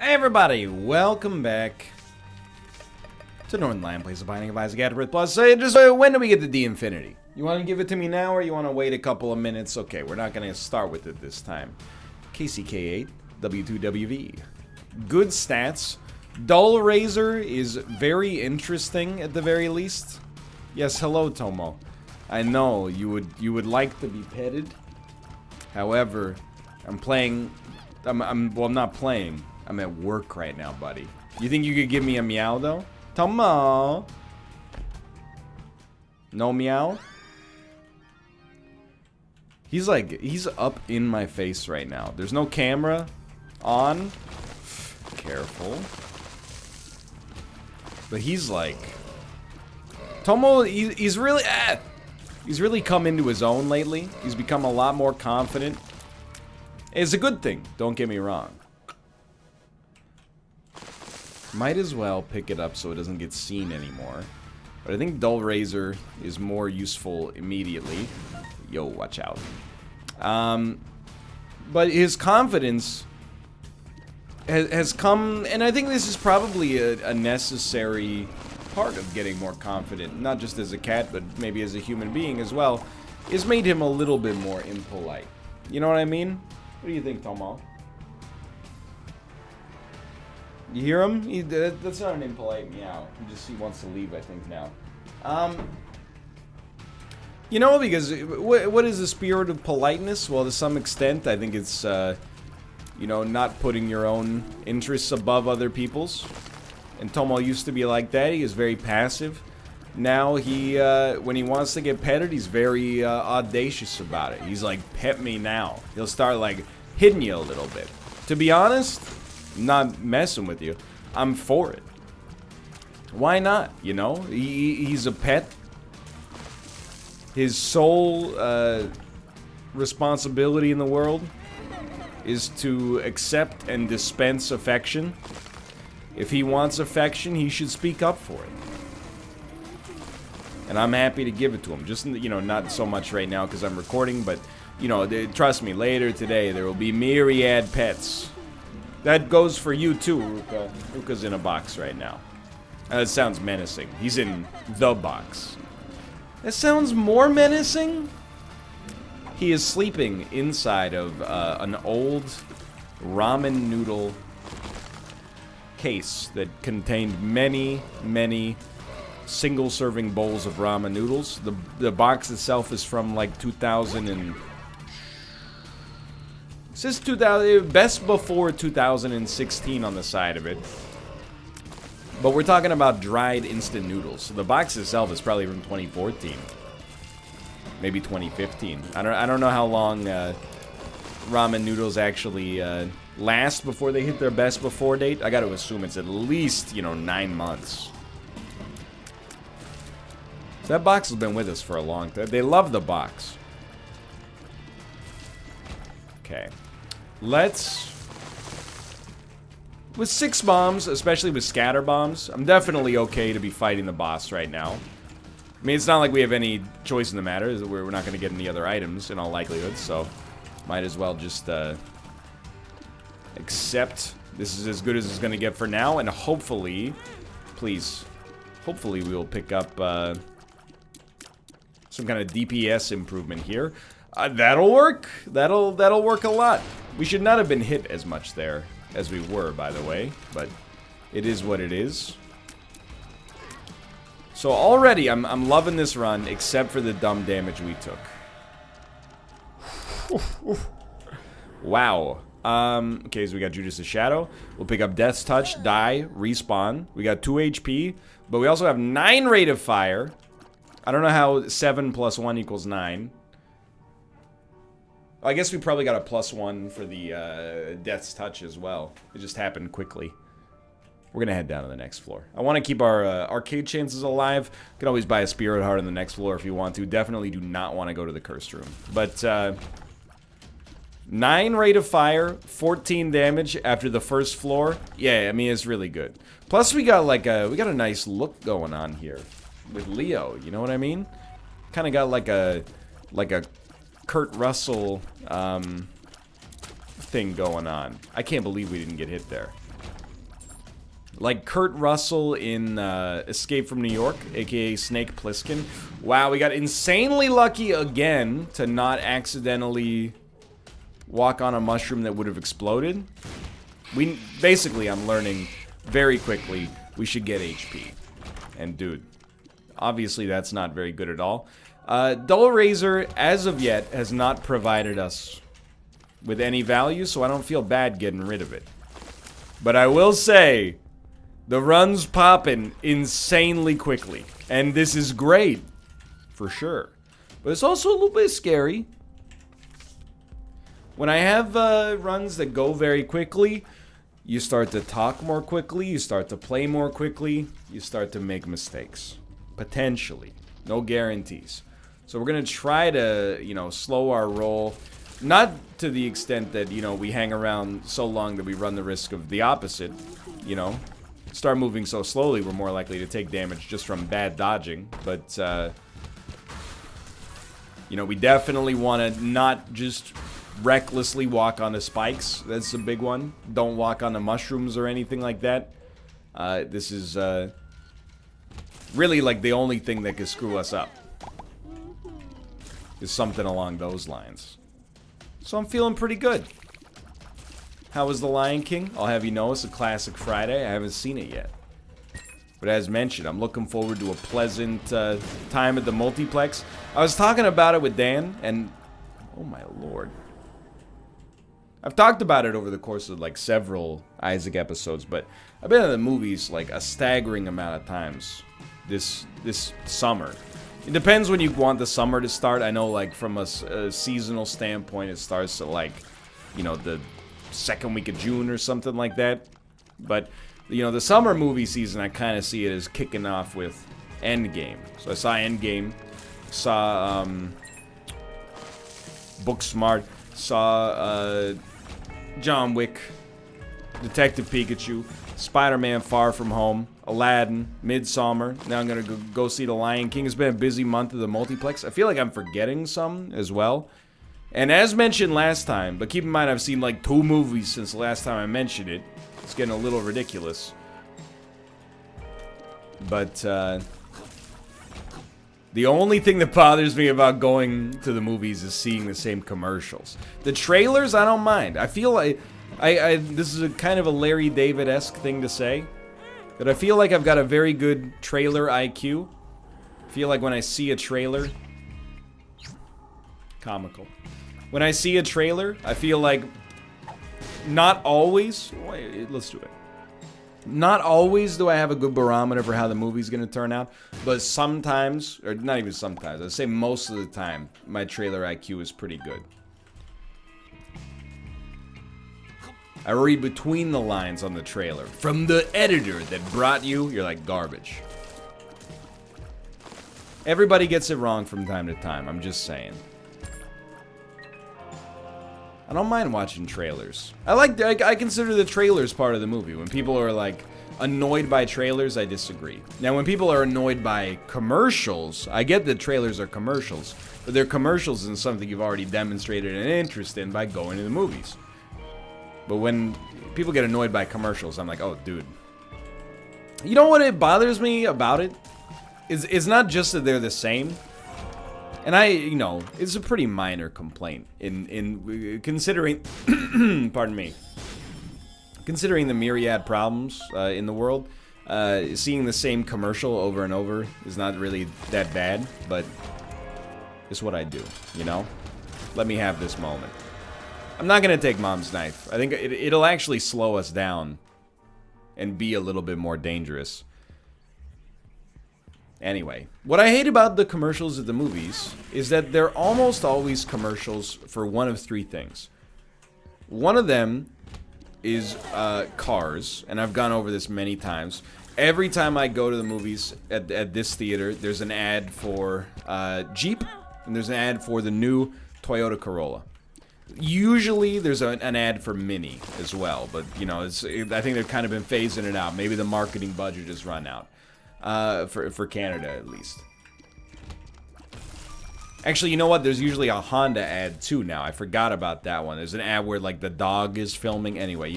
Hey everybody, welcome back to Northernlion Plays the Binding of Isaac AFTERBIRTH Plus. When do we get the D Infinity? You want to give it to me now or you want to wait a couple of minutes? Okay, we're not going to start with it this time. KCK8, W2WV. Good stats. Dull Razor is very interesting at the very least. Yes, hello Tomo. I know you would like to be petted. However, I'm not playing. I'm at work right now, buddy. You think you could give me a meow, though? Tomo! No meow? He's up in my face right now. There's no camera on. Careful. But he's like... Tomo, he's really... He's really come into his own lately. He's become a lot more confident. It's a good thing, don't get me wrong. Might as well pick it up so it doesn't get seen anymore. But I think Dull Razor is more useful immediately. Yo, watch out. But his confidence has come, and I think this is probably a necessary part of getting more confident, not just as a cat, but maybe as a human being as well, is made him a little bit more impolite. You know what I mean? What do you think, Tomo? You hear him? That's not an impolite meow. He wants to leave, I think, now. You know, because what is the spirit of politeness? Well, to some extent, I think it's, you know, not putting your own interests above other people's. And Tomo used to be like that. He is very passive. Now he, when he wants to get petted, he's very audacious about it. He's like, pet me now. He'll start, like, hitting you a little bit. To be honest, I'm not messing with you. I'm for it. Why not, you know? He's a pet. His sole responsibility in the world is to accept and dispense affection. If he wants affection, he should speak up for it. And I'm happy to give it to him. Just, you know, not so much right now because I'm recording, but, you know, trust me, later today there will be myriad pets. That goes for you too, Ruka. Ruka's in a box right now. That sounds menacing. He's in the box. That sounds more menacing? He is sleeping inside of an old ramen noodle case that contained many, many single-serving bowls of ramen noodles. The box itself is from like 2000 and... It says 2000, best before 2016 on the side of it. But we're talking about dried instant noodles. So the box itself is probably from 2014. Maybe 2015. I don't know how long ramen noodles actually last before they hit their best before date. I got to assume it's at least, you know, 9 months. So that box has been with us for a long time. They love the box. Okay. Let's... With 6 bombs, especially with scatter bombs, I'm definitely okay to be fighting the boss right now. I mean, it's not like we have any choice in the matter. We're not going to get any other items in all likelihood, so might as well just accept this is as good as it's going to get for now, and hopefully, please, hopefully we will pick up some kind of DPS improvement here. That'll work. That'll work a lot. We should not have been hit as much there as we were, by the way, but it is what it is. So already, I'm loving this run, except for the dumb damage we took. Wow. Okay, so we got Judas' Shadow. We'll pick up Death's Touch, die, respawn. We got 2 HP, but we also have 9 rate of fire. I don't know how 7 plus 1 equals 9. I guess we probably got a +1 for the Death's Touch as well. It just happened quickly. We're gonna head down to the next floor. I want to keep our arcade chances alive. You can always buy a Spirit Heart on the next floor if you want to. Definitely do not want to go to the Cursed Room. But 9 rate of fire, 14 damage after the first floor. Yeah, I mean, it's really good. Plus we got like a nice look going on here with Leo. You know what I mean? Kind of got like a Kurt Russell thing going on. I can't believe we didn't get hit there. Like Kurt Russell in Escape from New York, aka Snake Plissken. Wow, we got insanely lucky again to not accidentally walk on a mushroom that would have exploded. Basically, I'm learning very quickly we should get HP. And dude, obviously that's not very good at all. Dull Razor, as of yet, has not provided us with any value, so I don't feel bad getting rid of it. But I will say, the run's popping insanely quickly. And this is great, for sure. But it's also a little bit scary. When I have runs that go very quickly, you start to talk more quickly, you start to play more quickly, you start to make mistakes. Potentially. No guarantees. So we're going to try to, you know, slow our roll. Not to the extent that, you know, we hang around so long that we run the risk of the opposite, you know. Start moving so slowly, we're more likely to take damage just from bad dodging. But, you know, we definitely want to not just recklessly walk on the spikes. That's a big one. Don't walk on the mushrooms or anything like that. This is really like the only thing that could screw us up. Is something along those lines. So I'm feeling pretty good. How was The Lion King? I'll have you know it's a classic Friday. I haven't seen it yet. But as mentioned, I'm looking forward to a pleasant time at the multiplex. I was talking about it with Dan, and oh my lord. I've talked about it over the course of like several Isaac episodes, but I've been in the movies like a staggering amount of times this summer. It depends when you want the summer to start. I know like from a seasonal standpoint, it starts at like, you know, the second week of June or something like that. But, you know, the summer movie season, I kind of see it as kicking off with Endgame. So I saw Endgame, saw Booksmart, saw John Wick, Detective Pikachu, Spider-Man Far From Home, Aladdin, Midsommar. Now I'm going to go see The Lion King. It's been a busy month of the multiplex. I feel like I'm forgetting some as well. And as mentioned last time, but keep in mind I've seen like 2 movies since the last time I mentioned it. It's getting a little ridiculous. But the only thing that bothers me about going to the movies is seeing the same commercials. The trailers, I don't mind. I feel like this is a kind of a Larry David-esque thing to say. That I feel like I've got a very good trailer IQ. I feel like when I see a trailer... Comical. When I see a trailer, I feel like... Not always... Wait, let's do it. Not always do I have a good barometer for how the movie's going to turn out. But sometimes, or not even sometimes, I'd say most of the time, my trailer IQ is pretty good. I read between the lines on the trailer. From the editor that brought you, you're like garbage. Everybody gets it wrong from time to time, I'm just saying. I don't mind watching trailers. I consider the trailers part of the movie. When people are like annoyed by trailers, I disagree. Now when people are annoyed by commercials, I get that trailers are commercials, but they're commercials in something you've already demonstrated an interest in by going to the movies. But when people get annoyed by commercials, I'm like, oh, dude. You know what it bothers me about it? It's not just that they're the same. And you know, it's a pretty minor complaint in considering, pardon me, considering the myriad problems in the world. Seeing the same commercial over and over is not really that bad, but it's what I do, you know? Let me have this moment. I'm not going to take Mom's knife. I think it'll actually slow us down and be a little bit more dangerous. Anyway, what I hate about the commercials at the movies is that they're almost always commercials for one of 3 things. One of them is cars, and I've gone over this many times. Every time I go to the movies at this theater, there's an ad for Jeep, and there's an ad for the new Toyota Corolla. Usually there's an ad for Mini as well, but you know, I think they've kind of been phasing it out. Maybe the marketing budget has run out for Canada at least. Actually, you know what? There's usually a Honda ad too now. I forgot about that one. There's an ad where like the dog is filming. Anyway,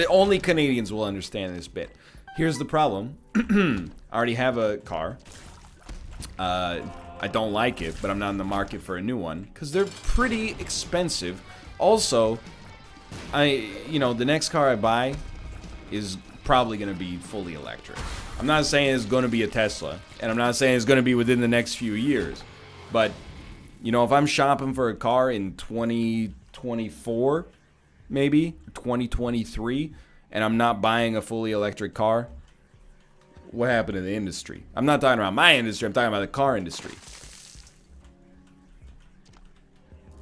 only Canadians will understand this bit. Here's the problem. I already have a car. I don't like it, but I'm not in the market for a new one because they're pretty expensive. Also, the next car I buy is probably going to be fully electric. I'm not saying it's going to be a Tesla, and I'm not saying it's going to be within the next few years, but if I'm shopping for a car in 2024, maybe 2023, and I'm not buying a fully electric car, what happened to the industry? I'm not talking about my industry, I'm talking about the car industry.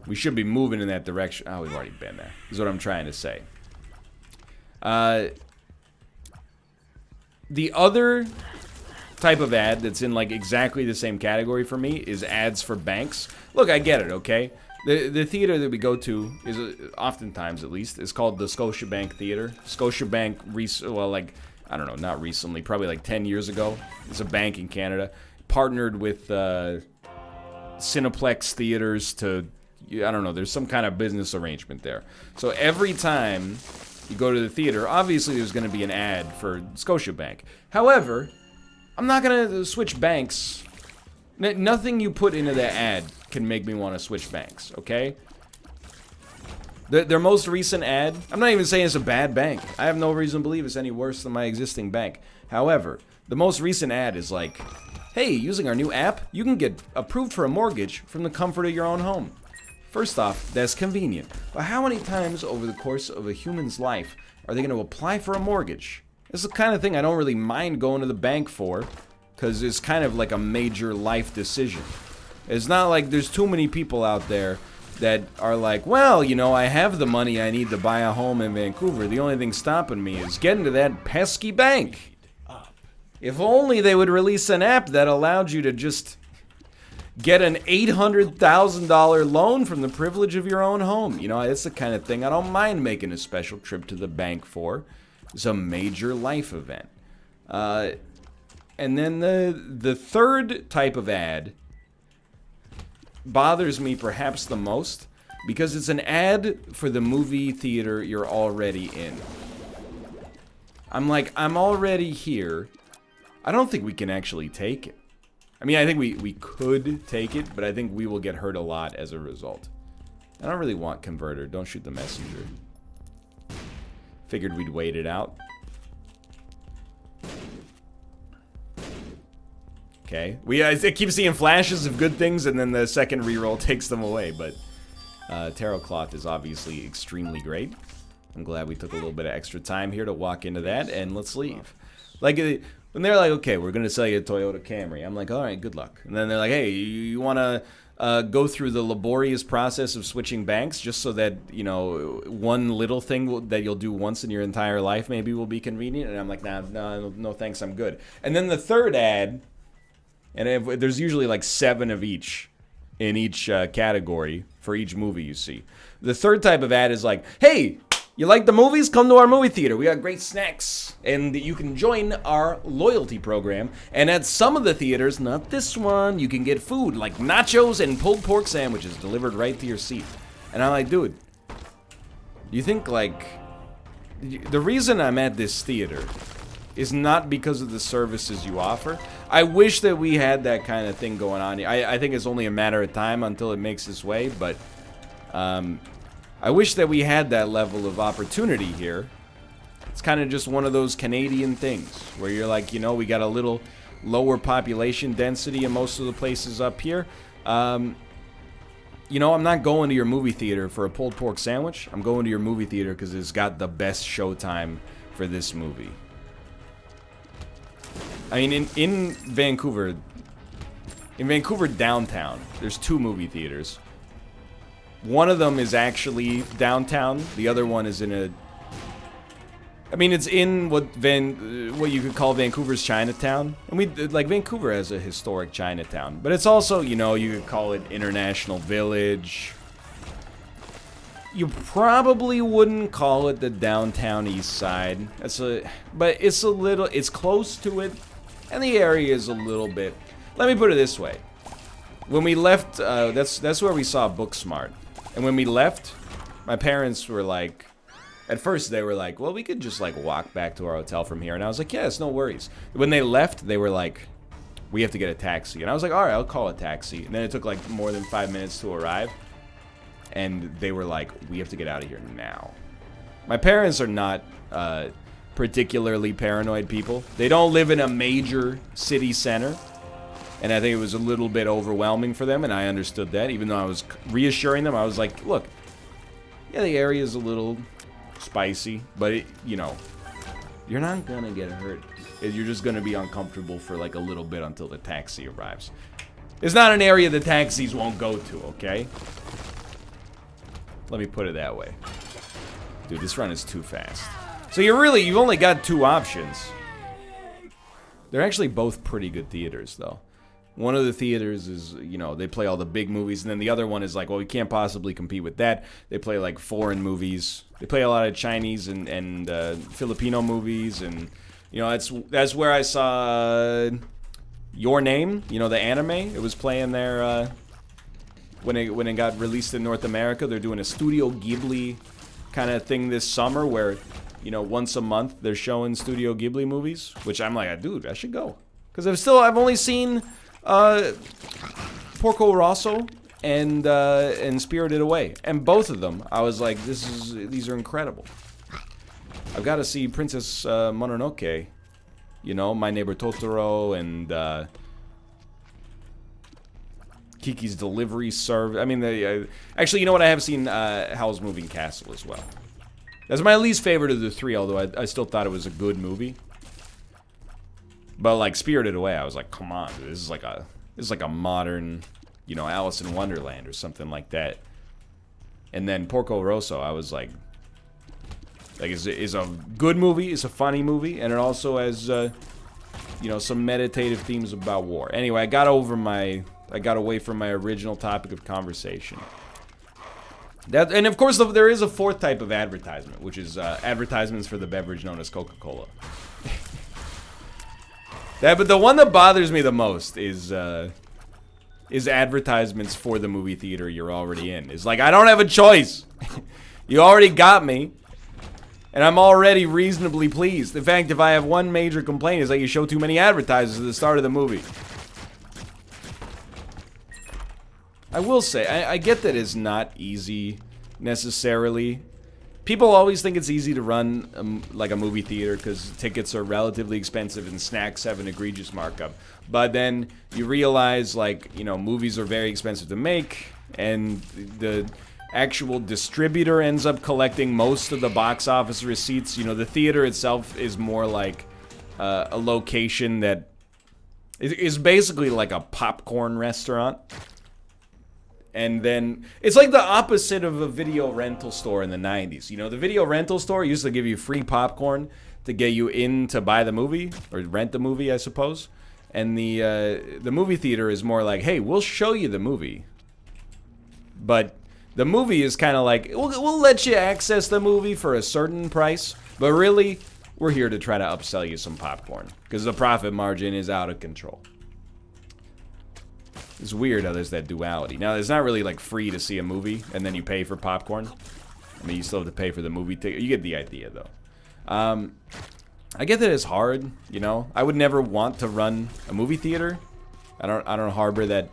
We should be moving in that direction. Oh, we've already been there, is what I'm trying to say. The other type of ad that's in like exactly the same category for me is ads for banks. Look, I get it, okay? The theater that we go to is, oftentimes at least, is called the Scotiabank Theater. Scotiabank, I don't know, not recently, probably like 10 years ago. It's a bank in Canada. Partnered with Cineplex theaters to, I don't know, there's some kind of business arrangement there. So every time you go to the theater, obviously there's going to be an ad for Scotiabank. However, I'm not going to switch banks. Nothing you put into that ad can make me want to switch banks, okay? Their most recent ad, I'm not even saying it's a bad bank. I have no reason to believe it's any worse than my existing bank. However, the most recent ad is like, hey, using our new app, you can get approved for a mortgage from the comfort of your own home. First off, that's convenient. But how many times over the course of a human's life are they going to apply for a mortgage? It's the kind of thing I don't really mind going to the bank for, because it's kind of like a major life decision. It's not like there's too many people out there that are like, well, I have the money I need to buy a home in Vancouver. The only thing stopping me is getting to that pesky bank. If only they would release an app that allowed you to just get an $800,000 loan from the privilege of your own home. It's the kind of thing I don't mind making a special trip to the bank for. It's a major life event. And then the third type of ad bothers me perhaps the most because it's an ad for the movie theater you're already in. I'm like, I'm already here. I don't think we can actually take it. I mean, I think we could take it, but I think we will get hurt a lot as a result. I don't really want converter. Don't shoot the messenger. Figured we'd wait it out. Okay. I keep seeing flashes of good things, and then the second reroll takes them away, but Tarot Cloth is obviously extremely great. I'm glad we took a little bit of extra time here to walk into that, and let's leave. Like, when they're like, okay, we're going to sell you a Toyota Camry, I'm like, all right, good luck. And then they're like, hey, you want to go through the laborious process of switching banks just so that, one little thing that you'll do once in your entire life maybe will be convenient? And I'm like, no, thanks, I'm good. And then the third ad, and there's usually like 7 of each in each category for each movie you see. The third type of ad is like, hey, you like the movies? Come to our movie theater. We got great snacks. And you can join our loyalty program. And at some of the theaters, not this one, you can get food like nachos and pulled pork sandwiches delivered right to your seat. And I'm like, dude, do you think like... The reason I'm at this theater is not because of the services you offer. I wish that we had that kind of thing going on. I think it's only a matter of time until it makes its way, but I wish that we had that level of opportunity here. It's kind of just one of those Canadian things where you're like, we got a little lower population density in most of the places up here. I'm not going to your movie theater for a pulled pork sandwich. I'm going to your movie theater because it's got the best showtime for this movie. I mean, in Vancouver downtown, there's 2 movie theaters. One of them is actually downtown. The other one is it's in what you could call Vancouver's Chinatown. And Vancouver has a historic Chinatown, but it's also, you could call it International Village. You probably wouldn't call it the downtown east side. But it's close to it, and the area is a little bit. Let me put it this way: when we left, that's where we saw Booksmart, and when we left, my parents were like, At first, they were like, well, we could just, like, walk back to our hotel from here. And I was like, yeah, it's no worries. When they left, they were like, we have to get a taxi. And I was like, all right, I'll call a taxi. And then it took, like, more than 5 minutes to arrive. And they were like, we have to get out of here now. My parents are not particularly paranoid people. They don't live in a major city center. And I think it was a little bit overwhelming for them. And I understood that. Even though I was reassuring them, I was like, look, yeah, the area is a little spicy, but it, you know, you're not gonna get hurt. You're just gonna be uncomfortable for like a little bit until the taxi arrives. It's not an area the taxis won't go to, okay? Let me put it that way. Dude, this run is too fast. So you've only got 2 options. They're actually both pretty good theaters, though. One of the theaters is, you know, they play all the big movies, and then the other one is like, well, we can't possibly compete with that. They play like foreign movies. They play a lot of Chinese and Filipino movies, and you know, that's where I saw Your Name. You know, the anime. It was playing there when it got released in North America. They're doing a Studio Ghibli kind of thing this summer, where you know, once a month they're showing Studio Ghibli movies, which I'm like, dude, I should go, because I've only seen Porco Rosso and Spirited Away, and both of them I was like, these are incredible. I've got to see Princess Mononoke, you know, My Neighbor Totoro, and Kiki's Delivery Service. I mean, actually, you know what? I have seen Howl's Moving Castle as well. That's my least favorite of the 3, although I still thought it was a good movie. But like Spirited Away, I was like, come on, dude, this is like a modern, you know, Alice in Wonderland or something like that. And then Porco Rosso, I was like is a good movie, it's a funny movie, and it also has you know, some meditative themes about war. Anyway, I got away from my original topic of conversation. And of course, there is a 4th type of advertisement, which is advertisements for the beverage known as Coca-Cola. But the one that bothers me the most is advertisements for the movie theater you're already in. It's like, I don't have a choice. You already got me, and I'm already reasonably pleased. In fact, if I have one major complaint, is that you show too many advertisers at the start of the movie. I will say, I get that it's not easy necessarily. People always think it's easy to run like a movie theater because tickets are relatively expensive and snacks have an egregious markup. But then you realize, like, you know, movies are very expensive to make, and the actual distributor ends up collecting most of the box office receipts. You know, the theater itself is more like a location that is basically like a popcorn restaurant. And then, it's like the opposite of a video rental store in the 90s. You know, the video rental store used to give you free popcorn to get you in to buy the movie, or rent the movie, I suppose. And the movie theater is more like, hey, we'll show you the movie. But the movie is kind of like, we'll let you access the movie for a certain price. But really, we're here to try to upsell you some popcorn, because the profit margin is out of control. It's weird how there's that duality. Now, it's not really like free to see a movie and then you pay for popcorn. I mean, you still have to pay for the movie ticket. You get the idea, though. I get that it's hard, you know. I would never want to run a movie theater. I don't harbor that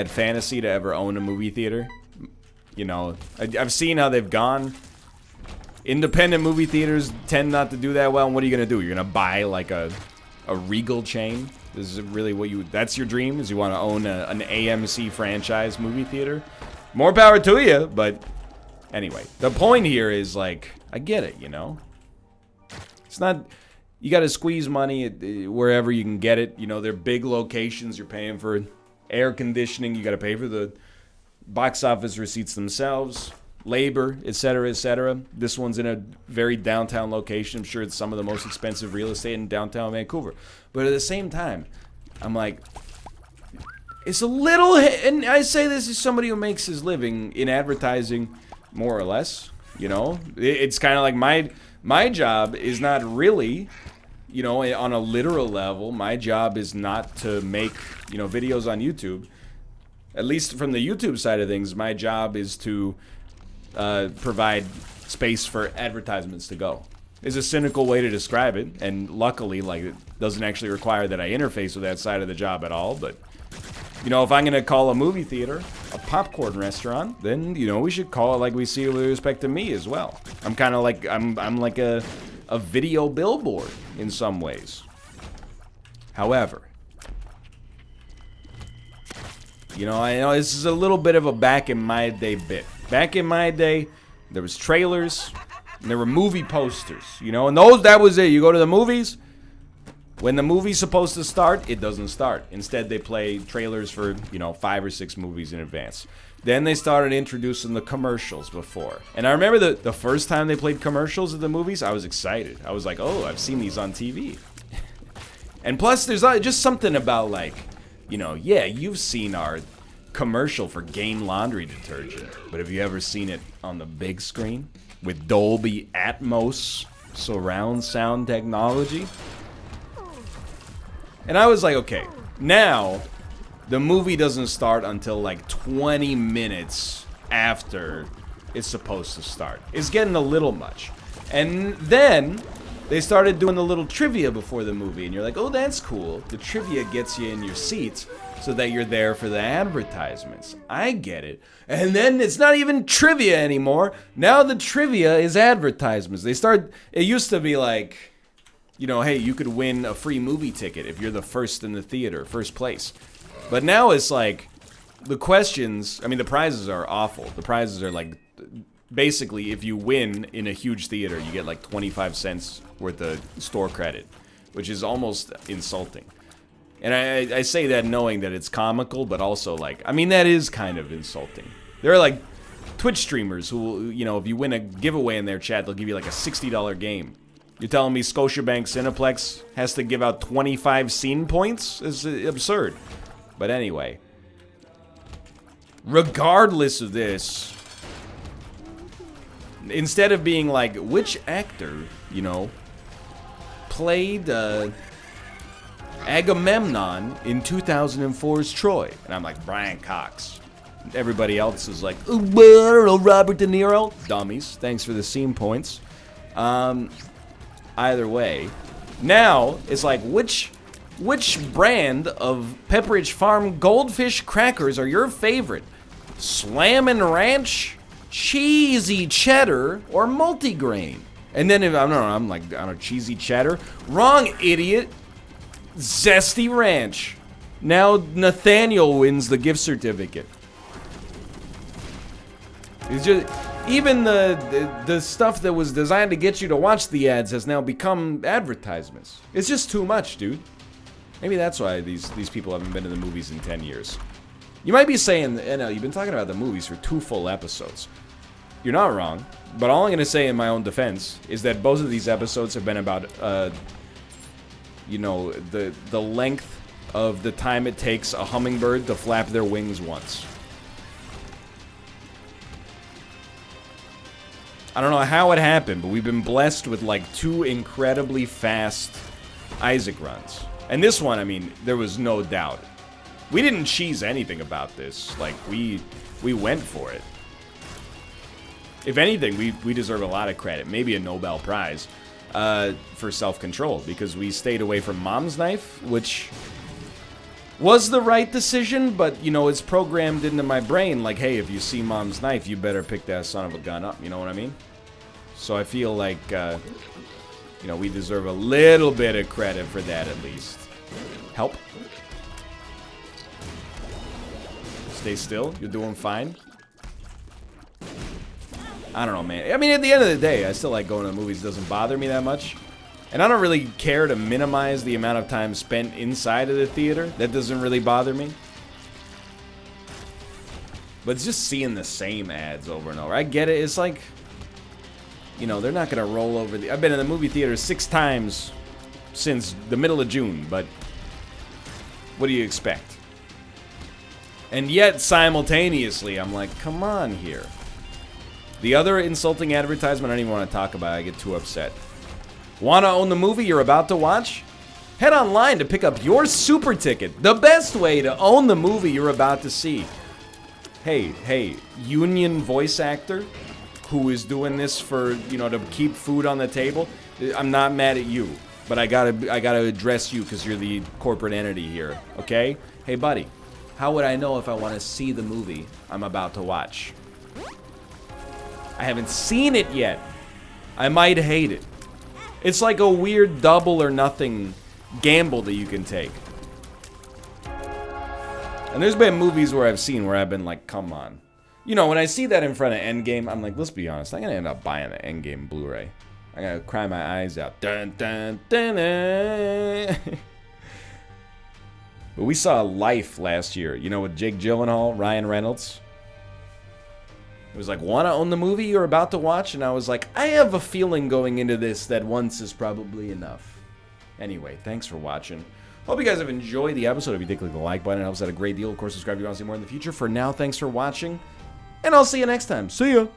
fantasy to ever own a movie theater. You know, I've seen how they've gone. Independent movie theaters tend not to do that well. And what are you gonna do? You're gonna buy like a Regal chain? This is really that's your dream, is you want to own an AMC franchise movie theater? More power to you, but anyway. The point here is, like, I get it, you know? It's not, you got to squeeze money wherever you can get it. You know, they're big locations, you're paying for air conditioning, you got to pay for the box office receipts themselves, labor, etc., etc. This one's in a very downtown location. I'm sure it's some of the most expensive real estate in downtown Vancouver. But at the same time, I'm like, it's a little, and I say this as somebody who makes his living in advertising, more or less, you know? It's kind of like my job is not really, you know, on a literal level, my job is not to make, you know, videos on YouTube. At least from the YouTube side of things, my job is to provide space for advertisements to go. Is a cynical way to describe it, and luckily, like, it doesn't actually require that I interface with that side of the job at all, but, you know, if I'm gonna call a movie theater a popcorn restaurant, then, you know, we should call it like we see it with respect to me as well. I'm kind of like, I'm like a video billboard in some ways. However, you know, I know this is a little bit of a back in my day bit. Back in my day, there was trailers, and there were movie posters, you know, and that was it. You go to the movies, when the movie's supposed to start, it doesn't start. Instead, they play trailers for, you know, 5 or 6 movies in advance. Then they started introducing the commercials before. And I remember the first time they played commercials at the movies, I was excited. I was like, oh, I've seen these on TV. And plus, there's just something about, like, you know, yeah, you've seen our commercial for Gain laundry detergent, but have you ever seen it on the big screen with Dolby Atmos surround sound technology? And I was like, okay, now the movie doesn't start until like 20 minutes after it's supposed to start. It's getting a little much. And then they started doing the little trivia before the movie, and you're like, oh, that's cool. The trivia gets you in your seats so that you're there for the advertisements. I get it. And then it's not even trivia anymore. Now the trivia is advertisements. It used to be like, you know, hey, you could win a free movie ticket if you're the first in the theater, first place. But now it's like, the questions, I mean, the prizes are awful. The prizes are like, basically, if you win in a huge theater, you get like 25 cents worth of store credit, which is almost insulting. And I say that knowing that it's comical, but also like, I mean, that is kind of insulting. There are like Twitch streamers who, you know, if you win a giveaway in their chat, they'll give you like a $60 game. You're telling me Scotiabank Cineplex has to give out 25 scene points? It's absurd. But anyway, regardless of this, instead of being like, which actor, you know, played Agamemnon in 2004's Troy? And I'm like, Brian Cox. Everybody else is like, oh, I don't know, Robert De Niro. Dummies. Thanks for the scene points. Either way, now it's like, which brand of Pepperidge Farm goldfish crackers are your favorite? Slammin' Ranch, cheesy cheddar, or multigrain? And then if I'm like, I don't know, cheesy cheddar. Wrong, idiot. Zesty Ranch. Now Nathaniel wins the gift certificate. It's just, even the stuff that was designed to get you to watch the ads has now become advertisements. It's just too much, dude. Maybe that's why these people haven't been to the movies in 10 years. You might be saying, NL, you've been talking about the movies for 2 full episodes. You're not wrong, but all I'm going to say in my own defense is that both of these episodes have been about, you know, the length of the time it takes a hummingbird to flap their wings once. I don't know how it happened, but we've been blessed with like 2 incredibly fast Isaac runs. And this one, I mean, there was no doubt. We didn't cheese anything about this. Like, we went for it. If anything, we deserve a lot of credit. Maybe a Nobel Prize for self-control, because we stayed away from Mom's Knife, which was the right decision, but, you know, it's programmed into my brain, like, hey, if you see Mom's Knife, you better pick that son of a gun up, you know what I mean? So I feel like, you know, we deserve a little bit of credit for that, at least. Help. Stay still. You're doing fine. I don't know, man. I mean, at the end of the day, I still like going to the movies. It doesn't bother me that much. And I don't really care to minimize the amount of time spent inside of the theater. That doesn't really bother me. But it's just seeing the same ads over and over. I get it. It's like, you know, they're not going to roll over the... I've been in the movie theater 6 times since the middle of June, but what do you expect? And yet, simultaneously, I'm like, come on here. The other insulting advertisement I don't even want to talk about. I get too upset. Want to own the movie you're about to watch? Head online to pick up your Superticket, the best way to own the movie you're about to see. Hey, union voice actor, who is doing this for, you know, to keep food on the table, I'm not mad at you. But I gotta address you because you're the corporate entity here, okay? Hey, buddy, how would I know if I want to see the movie I'm about to watch? I haven't seen it yet. I might hate it. It's like a weird double or nothing gamble that you can take. And there's been movies where I've seen where I've been like, come on. You know, when I see that in front of Endgame, I'm like, let's be honest, I'm gonna end up buying the Endgame Blu-ray. I gotta cry my eyes out. Dun, dun, dun, dun. But we saw Life last year, you know, with Jake Gyllenhaal, Ryan Reynolds. It was like, wanna own the movie you're about to watch? And I was like, I have a feeling going into this that once is probably enough. Anyway, thanks for watching. Hope you guys have enjoyed the episode. If you did, click the like button. It helps out a great deal. Of course, subscribe if you want to see more in the future. For now, thanks for watching. And I'll see you next time. See ya!